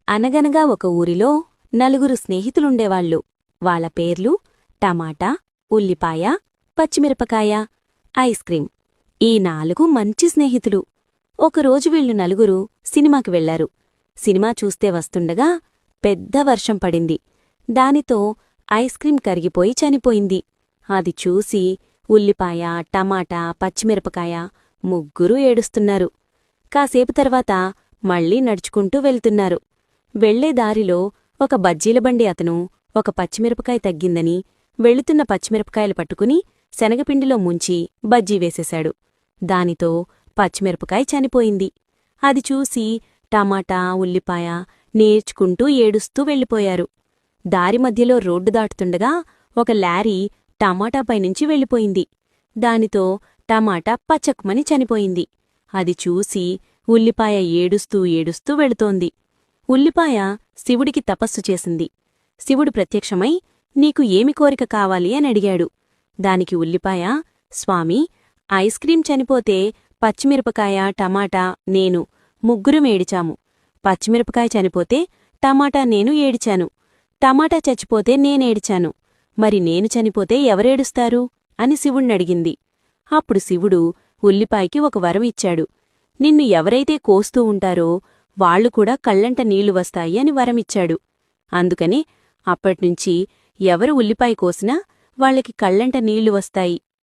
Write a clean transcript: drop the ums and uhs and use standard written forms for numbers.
అనగనగా ఒక ఊరిలో నలుగురు స్నేహితులుండేవాళ్ళు. వాళ్ళ పేర్లు టమాటా, ఉల్లిపాయ, పచ్చిమిరపకాయ, ఐస్ క్రీం. ఈ 4 మంచి స్నేహితులు. ఒకరోజు వీళ్ళు నలుగురు సినిమాకి వెళ్లారు. సినిమా చూస్తే వస్తుండగా పెద్ద వర్షం పడింది. దానితో ఐస్ క్రీం కరిగిపోయి చనిపోయింది. అది చూసి ఉల్లిపాయ, టమాటా, పచ్చిమిరపకాయ ముగ్గురూ ఏడుస్తున్నారు. కాసేపు తర్వాత మళ్లీ నడుచుకుంటూ వెళ్తున్నారు. వెళ్లే దారిలో ఒక బజ్జీల బండి అతను ఒక పచ్చిమిరపకాయ తగ్గిందని వెళుతున్న పచ్చిమిరపకాయలు పట్టుకుని శనగపిండిలో ముంచి బజ్జీ వేసేశాడు. దానితో పచ్చిమిరపకాయ చనిపోయింది. అది చూసి టమాటా, ఉల్లిపాయ నేర్చుకుంటూ ఏడుస్తూ వెళ్ళిపోయారు. దారి మధ్యలో రోడ్డు దాటుతుండగా ఒక లారీ టమాటాపైనుంచి వెళ్ళిపోయింది. దానితో టమాటా పచక్మని చనిపోయింది. అది చూసి ఉల్లిపాయ ఏడుస్తూ ఏడుస్తూ వెళుతోంది. ఉల్లిపాయ శివుడికి తపస్సు చేసింది. శివుడు ప్రత్యక్షమై నీకు ఏమి కోరిక కావాలి అని అడిగాడు. దానికి ఉల్లిపాయ, స్వామీ, ఐస్ క్రీం చనిపోతే పచ్చిమిరపకాయ, టమాటా, నేను ముగ్గురం ఏడిచాము. పచ్చిమిరపకాయ చనిపోతే టమాటా నేను ఏడిచాను. టమాటా చచ్చిపోతే నేనేడిచాను. మరి నేను చనిపోతే ఎవరేడుస్తారు అని శివుణ్ణడిగింది. అప్పుడు శివుడు ఉల్లిపాయకి ఒక వరం ఇచ్చాడు. నిన్ను ఎవరైతే కోస్తూ ఉంటారో వాళ్లు కూడా కళ్లంట నీళ్లు వస్తాయి అని వరమిచ్చాడు. అందుకని అప్పట్నుంచి ఎవరు ఉల్లిపాయ కోసినా వాళ్లకి కళ్లంట నీళ్లు వస్తాయి